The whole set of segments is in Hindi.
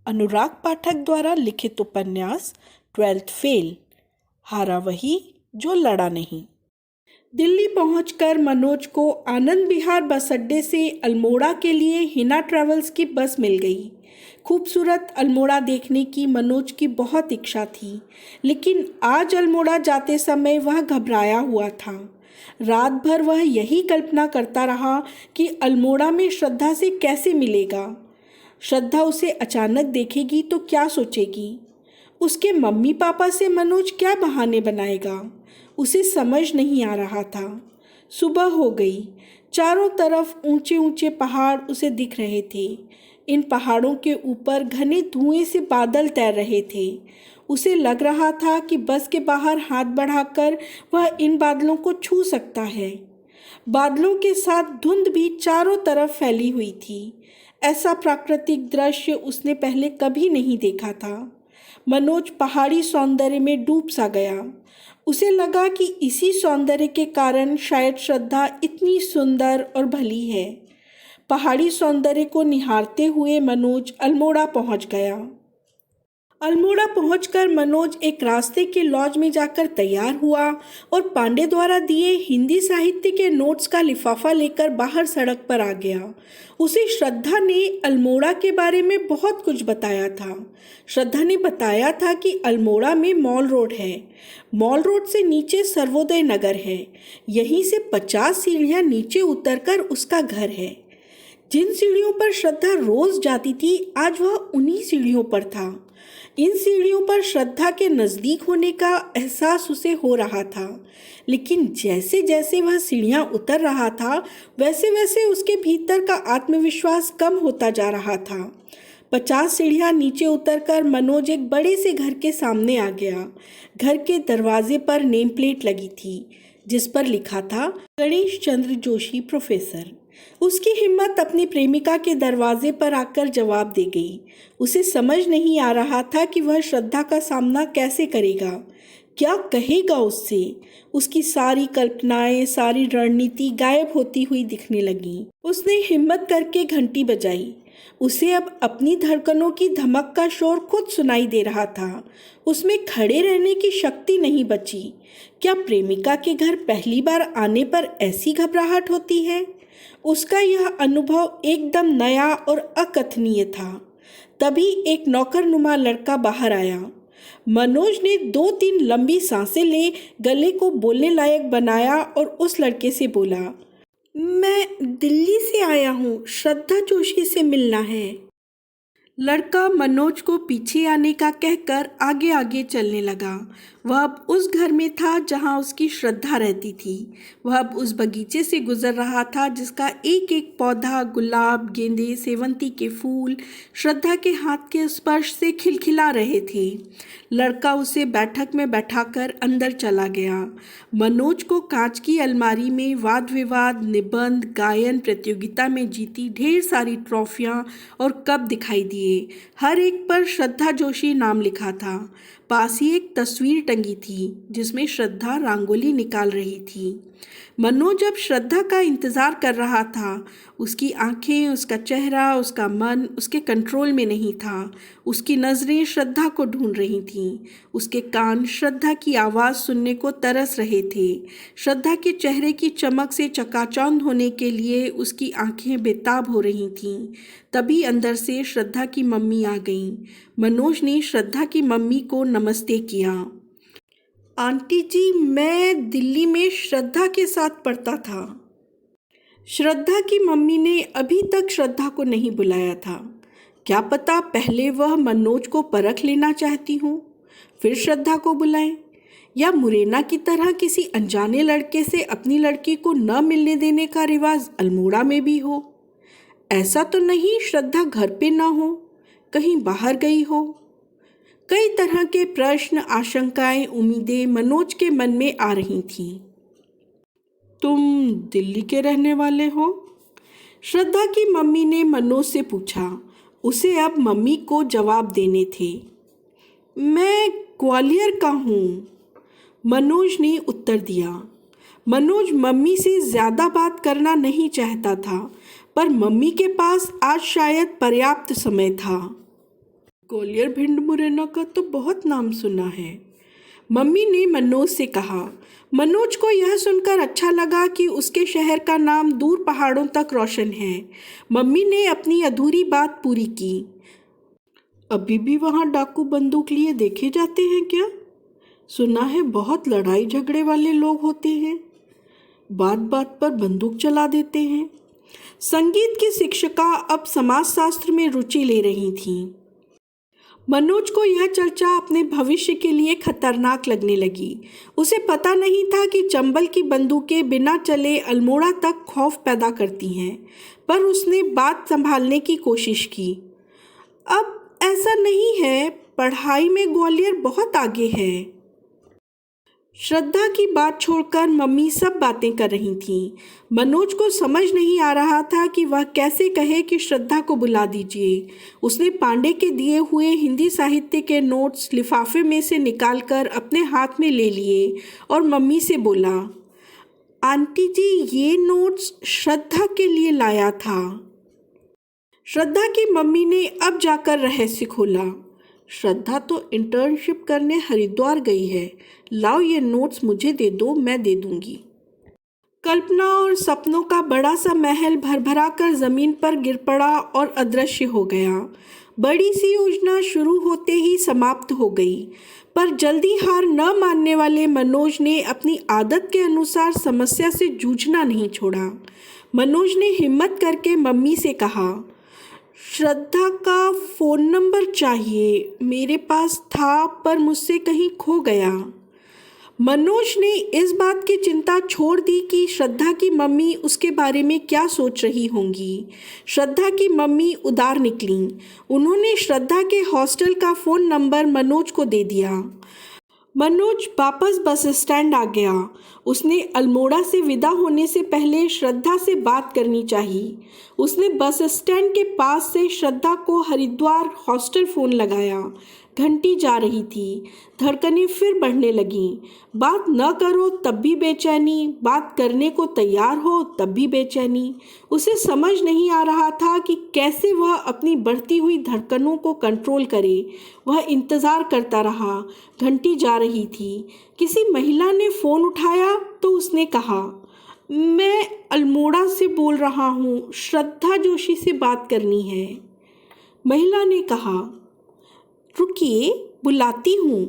अनुराग पाठक द्वारा लिखित उपन्यास 12th फेल। हारा वही जो लड़ा नहीं। दिल्ली पहुंचकर मनोज को आनंद विहार बस अड्डे से अल्मोड़ा के लिए हिना ट्रैवल्स की बस मिल गई। खूबसूरत अल्मोड़ा देखने की मनोज की बहुत इच्छा थी, लेकिन आज अल्मोड़ा जाते समय वह घबराया हुआ था। रात भर वह यही कल्पना करता रहा कि अल्मोड़ा में श्रद्धा से कैसे मिलेगा। श्रद्धा उसे अचानक देखेगी तो क्या सोचेगी? उसके मम्मी पापा से मनोज क्या बहाने बनाएगा? उसे समझ नहीं आ रहा था। सुबह हो गई। चारों तरफ ऊंचे ऊंचे पहाड़ उसे दिख रहे थे। इन पहाड़ों के ऊपर घने धुएं से बादल तैर रहे थे। उसे लग रहा था कि बस के बाहर हाथ बढ़ाकर वह इन बादलों को छू सकता है। बादलों के साथ धुंध भी चारों तरफ फैली हुई थी। ऐसा प्राकृतिक दृश्य उसने पहले कभी नहीं देखा था। मनोज पहाड़ी सौंदर्य में डूब सा गया। उसे लगा कि इसी सौंदर्य के कारण शायद श्रद्धा इतनी सुंदर और भली है। पहाड़ी सौंदर्य को निहारते हुए मनोज अल्मोड़ा पहुंच गया। अल्मोड़ा पहुंचकर मनोज एक रास्ते के लॉज में जाकर तैयार हुआ और पांडे द्वारा दिए हिंदी साहित्य के नोट्स का लिफाफा लेकर बाहर सड़क पर आ गया। उसे श्रद्धा ने अल्मोड़ा के बारे में बहुत कुछ बताया था। श्रद्धा ने बताया था कि अल्मोड़ा में मॉल रोड है। मॉल रोड से नीचे सर्वोदय नगर है। यहीं से 50 सीढ़ियाँ नीचे उतरकर उसका घर है। जिन सीढ़ियों पर श्रद्धा रोज जाती थी, आज वह उन्हीं सीढ़ियों पर था। इन सीढ़ियों पर श्रद्धा के नज़दीक होने का एहसास उसे हो रहा था, लेकिन जैसे जैसे वह सीढ़ियाँ उतर रहा था, वैसे वैसे उसके भीतर का आत्मविश्वास कम होता जा रहा था। 50 सीढ़ियाँ नीचे उतरकर मनोज एक बड़े से घर के सामने आ गया। घर के दरवाजे पर नेम प्लेट लगी थी, जिस पर लिखा था गणेश चंद्र जोशी प्रोफेसर। उसकी हिम्मत अपनी प्रेमिका के दरवाजे पर आकर जवाब दे गई। उसे समझ नहीं आ रहा था कि वह श्रद्धा का सामना कैसे करेगा, क्या कहेगा उससे। उसकी सारी कल्पनाएं, सारी रणनीति गायब होती हुई दिखने लगी। उसने हिम्मत करके घंटी बजाई। उसे अब अपनी धड़कनों की धमक का शोर खुद सुनाई दे रहा था। उसमें खड़े रहने की शक्ति नहीं बची। क्या प्रेमिका के घर पहली बार आने पर ऐसी घबराहट होती है? उसका यह अनुभव एकदम नया और अकथनीय था। तभी एक नौकरनुमा लड़का बाहर आया। मनोज ने 2-3 लंबी सांसें ले गले को बोलने लायक बनाया और उस लड़के से बोला, मैं दिल्ली से आया हूँ, श्रद्धा जोशी से मिलना है। लड़का मनोज को पीछे आने का कहकर आगे आगे चलने लगा। वह अब उस घर में था जहाँ उसकी श्रद्धा रहती थी। वह अब उस बगीचे से गुजर रहा था जिसका एक एक पौधा, गुलाब, गेंदे, सेवंती के फूल श्रद्धा के हाथ के स्पर्श से खिलखिला रहे थे। लड़का उसे बैठक में बैठाकर अंदर चला गया। मनोज को कांच की अलमारी में वाद विवाद, निबंध, गायन प्रतियोगिता में जीती ढेर सारी ट्रॉफियाँ और कप दिखाई दिए। हर एक पर श्रद्धा जोशी नाम लिखा था। पास ही एक तस्वीर टंगी थी जिसमें श्रद्धा रंगोली निकाल रही थी। मनोज अब श्रद्धा का इंतजार कर रहा था। उसकी आंखें, उसका चेहरा, उसका मन उसके कंट्रोल में नहीं था। उसकी नज़रें श्रद्धा को ढूंढ रही थीं। उसके कान श्रद्धा की आवाज़ सुनने को तरस रहे थे। श्रद्धा के चेहरे की चमक से चकाचौंध होने के लिए उसकी आंखें बेताब हो रही थीं। तभी अंदर से श्रद्धा की मम्मी आ गईं। मनोज ने श्रद्धा की मम्मी को नमस्ते किया। आंटी जी, मैं दिल्ली में श्रद्धा के साथ पढ़ता था। श्रद्धा की मम्मी ने अभी तक श्रद्धा को नहीं बुलाया था। क्या पता पहले वह मनोज को परख लेना चाहती हूँ, फिर श्रद्धा को बुलाएं, या मुरैना की तरह किसी अनजाने लड़के से अपनी लड़की को न मिलने देने का रिवाज अल्मोड़ा में भी हो। ऐसा तो नहीं श्रद्धा घर पे ना हो, कहीं बाहर गई हो। कई तरह के प्रश्न, आशंकाएं, उम्मीदें मनोज के मन में आ रही थीं। तुम दिल्ली के रहने वाले हो? श्रद्धा की मम्मी ने मनोज से पूछा। उसे अब मम्मी को जवाब देने थे। मैं ग्वालियर का हूँ, मनोज ने उत्तर दिया। मनोज मम्मी से ज़्यादा बात करना नहीं चाहता था, पर मम्मी के पास आज शायद पर्याप्त समय था। ग्वालियर भिंड मुरैना का तो बहुत नाम सुना है। मम्मी ने मनोज से कहा। मनोज को यह सुनकर अच्छा लगा कि उसके शहर का नाम दूर पहाड़ों तक रोशन है। मम्मी ने अपनी अधूरी बात पूरी की। अभी भी वहाँ डाकू बंदूक लिए देखे जाते हैं क्या? सुना है बहुत लड़ाई झगड़े वाले लोग होते हैं, बात बात पर बंदूक चला देते हैं। संगीत की शिक्षिका अब समाजशास्त्र में रुचि ले रही थीं। मनोज को यह चर्चा अपने भविष्य के लिए खतरनाक लगने लगी। उसे पता नहीं था कि चंबल की बंदूकें बिना चले अल्मोड़ा तक खौफ पैदा करती हैं, पर उसने बात संभालने की कोशिश की। अब ऐसा नहीं है, पढ़ाई में ग्वालियर बहुत आगे है। श्रद्धा की बात छोड़कर मम्मी सब बातें कर रही थीं। मनोज को समझ नहीं आ रहा था कि वह कैसे कहे कि श्रद्धा को बुला दीजिए। उसने पांडे के दिए हुए हिंदी साहित्य के नोट्स लिफाफे में से निकालकर अपने हाथ में ले लिए और मम्मी से बोला, आंटी जी ये नोट्स श्रद्धा के लिए लाया था। श्रद्धा की मम्मी ने अब जाकर रहस्य खोला। श्रद्धा तो इंटर्नशिप करने हरिद्वार गई है। लाओ ये नोट्स मुझे दे दो, मैं दे दूंगी। कल्पना और सपनों का बड़ा सा महल भरभरा कर जमीन पर गिर पड़ा और अदृश्य हो गया। बड़ी सी योजना शुरू होते ही समाप्त हो गई, पर जल्दी हार न मानने वाले मनोज ने अपनी आदत के अनुसार समस्या से जूझना नहीं छोड़ा। मनोज ने हिम्मत करके मम्मी से कहा, श्रद्धा का फ़ोन नंबर चाहिए, मेरे पास था पर मुझसे कहीं खो गया। मनोज ने इस बात की चिंता छोड़ दी कि श्रद्धा की मम्मी उसके बारे में क्या सोच रही होंगी। श्रद्धा की मम्मी उदार निकली। उन्होंने श्रद्धा के हॉस्टल का फ़ोन नंबर मनोज को दे दिया। मनोज वापस बस स्टैंड आ गया। उसने अल्मोड़ा से विदा होने से पहले श्रद्धा से बात करनी चाहिए। उसने बस स्टैंड के पास से श्रद्धा को हरिद्वार हॉस्टल फ़ोन लगाया। घंटी जा रही थी। धड़कनें फिर बढ़ने लगीं। बात न करो तब भी बेचैनी, बात करने को तैयार हो तब भी बेचैनी। उसे समझ नहीं आ रहा था कि कैसे वह अपनी बढ़ती हुई धड़कनों को कंट्रोल करे। वह इंतज़ार करता रहा। घंटी जा रही थी। किसी महिला ने फ़ोन उठाया तो उसने कहा, मैं अल्मोड़ा से बोल रहा हूँ, श्रद्धा जोशी से बात करनी है। महिला ने कहा, रुकिए बुलाती हूँ।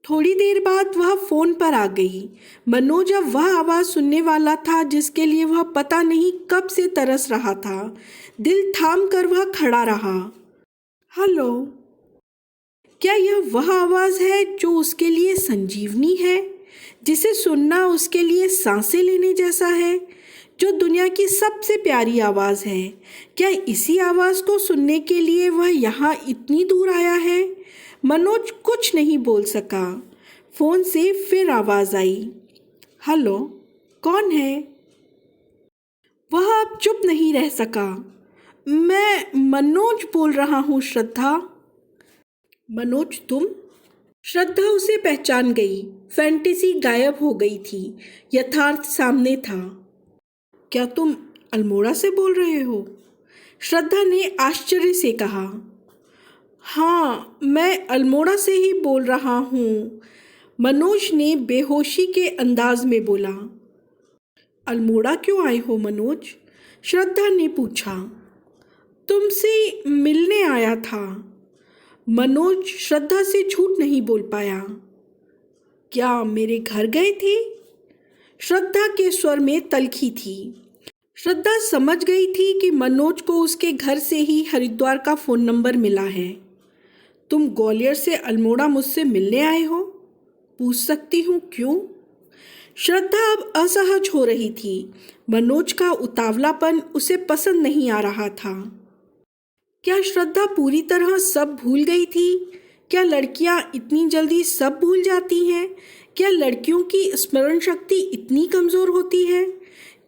थोड़ी देर बाद वह फ़ोन पर आ गई। मनोज अब वह आवाज़ सुनने वाला था जिसके लिए वह पता नहीं कब से तरस रहा था। दिल थाम कर वह खड़ा रहा। हेलो। क्या यह वह आवाज़ है जो उसके लिए संजीवनी है, जिसे सुनना उसके लिए सांसें लेने जैसा है, जो दुनिया की सबसे प्यारी आवाज़ है? क्या इसी आवाज़ को सुनने के लिए वह यहाँ इतनी दूर आया है? मनोज कुछ नहीं बोल सका। फ़ोन से फिर आवाज़ आई, हेलो, कौन है? वह अब चुप नहीं रह सका। मैं मनोज बोल रहा हूँ श्रद्धा। मनोज तुम? श्रद्धा उसे पहचान गई। फैंटेसी गायब हो गई थी, यथार्थ सामने था। क्या तुम अल्मोड़ा से बोल रहे हो? श्रद्धा ने आश्चर्य से कहा। हाँ, मैं अल्मोड़ा से ही बोल रहा हूँ, मनोज ने बेहोशी के अंदाज में बोला। अल्मोड़ा क्यों आए हो मनोज? श्रद्धा ने पूछा। तुमसे मिलने आया था। मनोज श्रद्धा से झूठ नहीं बोल पाया। क्या मेरे घर गए थे? श्रद्धा के स्वर में तल्खी थी। श्रद्धा समझ गई थी कि मनोज को उसके घर से ही हरिद्वार का फ़ोन नंबर मिला है। तुम ग्वालियर से अल्मोड़ा मुझसे मिलने आए हो? पूछ सकती हूँ क्यों? श्रद्धा अब असहज हो रही थी। मनोज का उतावलापन उसे पसंद नहीं आ रहा था। क्या श्रद्धा पूरी तरह सब भूल गई थी? क्या लड़कियां इतनी जल्दी सब भूल जाती हैं? क्या लड़कियों की स्मरण शक्ति इतनी कमज़ोर होती है?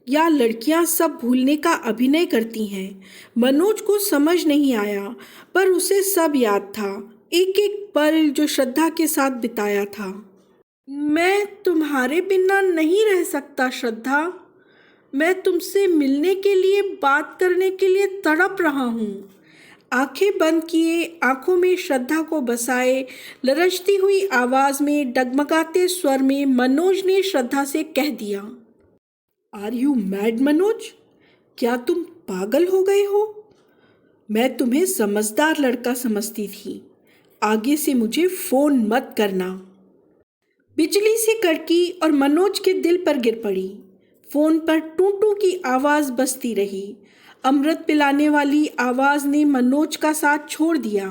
या लड़कियां सब भूलने का अभिनय करती हैं? मनोज को समझ नहीं आया, पर उसे सब याद था, एक एक पल जो श्रद्धा के साथ बिताया था। मैं तुम्हारे बिना नहीं रह सकता श्रद्धा। मैं तुमसे मिलने के लिए, बात करने के लिए तड़प रहा हूँ। आंखें बंद किए, आंखों में श्रद्धा को बसाए, लरजती हुई आवाज में, डगमगाते स्वर में मनोज ने श्रद्धा से कह दिया, आर यू मैड मनोज? क्या तुम पागल हो गए हो? मैं तुम्हें समझदार लड़का समझती थी। आगे से मुझे फोन मत करना। बिजली सी कड़की और मनोज के दिल पर गिर पड़ी। फोन पर टू टू की आवाज बजती रही। अमृत पिलाने वाली आवाज ने मनोज का साथ छोड़ दिया।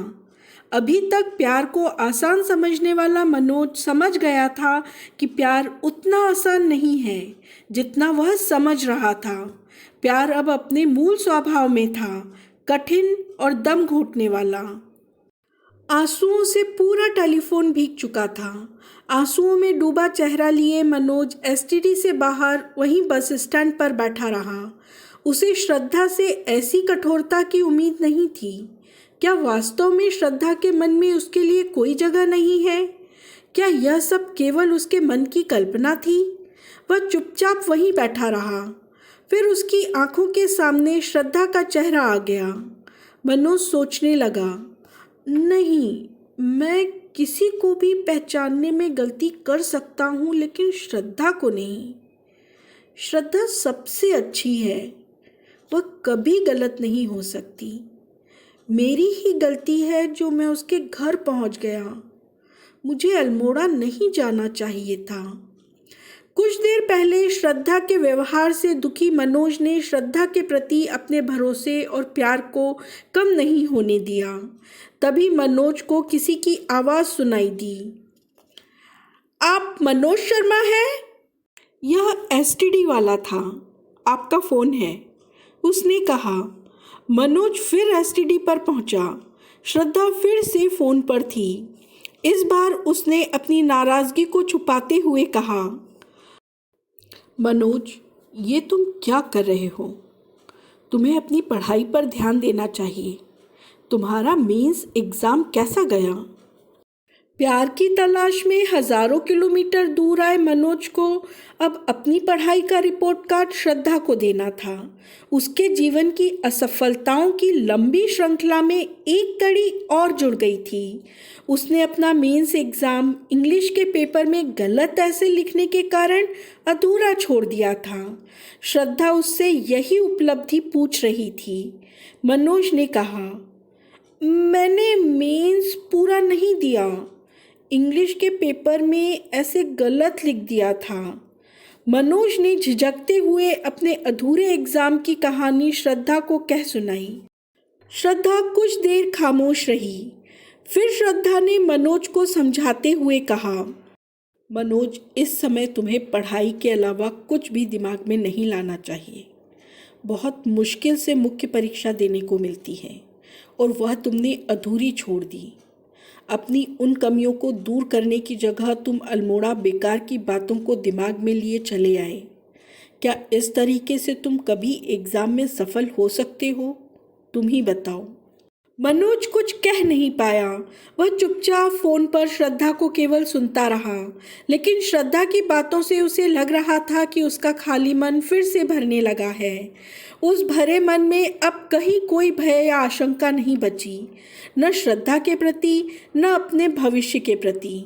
अभी तक प्यार को आसान समझने वाला मनोज समझ गया था कि प्यार उतना आसान नहीं है जितना वह समझ रहा था। प्यार अब अपने मूल स्वभाव में था, कठिन और दम घोटने वाला। आंसुओं से पूरा टेलीफोन भीग चुका था। आंसुओं में डूबा चेहरा लिए मनोज एसटीडी से बाहर वहीं बस स्टैंड पर बैठा रहा। उसे श्रद्धा से ऐसी कठोरता की उम्मीद नहीं थी। क्या वास्तव में श्रद्धा के मन में उसके लिए कोई जगह नहीं है? क्या यह सब केवल उसके मन की कल्पना थी? वह चुपचाप वहीं बैठा रहा। फिर उसकी आंखों के सामने श्रद्धा का चेहरा आ गया। मनोज सोचने लगा, नहीं, मैं किसी को भी पहचानने में गलती कर सकता हूँ, लेकिन श्रद्धा को नहीं। श्रद्धा सबसे अच्छी है, वह कभी गलत नहीं हो सकती। मेरी ही गलती है जो मैं उसके घर पहुँच गया। मुझे अल्मोड़ा नहीं जाना चाहिए था। कुछ देर पहले श्रद्धा के व्यवहार से दुखी मनोज ने श्रद्धा के प्रति अपने भरोसे और प्यार को कम नहीं होने दिया। तभी मनोज को किसी की आवाज़ सुनाई दी। आप मनोज शर्मा हैं? यह एसटीडी वाला था, आपका फ़ोन है, उसने कहा। मनोज फिर एसटीडी पर पहुंचा। श्रद्धा फिर से फ़ोन पर थी। इस बार उसने अपनी नाराज़गी को छुपाते हुए कहा, मनोज, ये तुम क्या कर रहे हो? तुम्हें अपनी पढ़ाई पर ध्यान देना चाहिए। तुम्हारा मेंस एग्ज़ाम कैसा गया? प्यार की तलाश में हज़ारों किलोमीटर दूर आए मनोज को अब अपनी पढ़ाई का रिपोर्ट कार्ड श्रद्धा को देना था। उसके जीवन की असफलताओं की लंबी श्रृंखला में एक कड़ी और जुड़ गई थी। उसने अपना मेंस एग्ज़ाम इंग्लिश के पेपर में गलत ऐसे लिखने के कारण अधूरा छोड़ दिया था। श्रद्धा उससे यही उपलब्धि पूछ रही थी। मनोज ने कहा, मैंने मेंस पूरा नहीं दिया, इंग्लिश के पेपर में ऐसे गलत लिख दिया था। मनोज ने झिझकते हुए अपने अधूरे एग्ज़ाम की कहानी श्रद्धा को कह सुनाई। श्रद्धा कुछ देर खामोश रही। फिर श्रद्धा ने मनोज को समझाते हुए कहा, मनोज, इस समय तुम्हें पढ़ाई के अलावा कुछ भी दिमाग में नहीं लाना चाहिए। बहुत मुश्किल से मुख्य परीक्षा देने को मिलती है और वह तुमने अधूरी छोड़ दी। अपनी उन कमियों को दूर करने की जगह तुम अल्मोड़ा बेकार की बातों को दिमाग में लिए चले आए। क्या इस तरीके से तुम कभी एग्ज़ाम में सफल हो सकते हो? तुम ही बताओ। मनोज कुछ कह नहीं पाया। वह चुपचाप फ़ोन पर श्रद्धा को केवल सुनता रहा, लेकिन श्रद्धा की बातों से उसे लग रहा था कि उसका खाली मन फिर से भरने लगा है। उस भरे मन में अब कहीं कोई भय या आशंका नहीं बची, न श्रद्धा के प्रति, न अपने भविष्य के प्रति।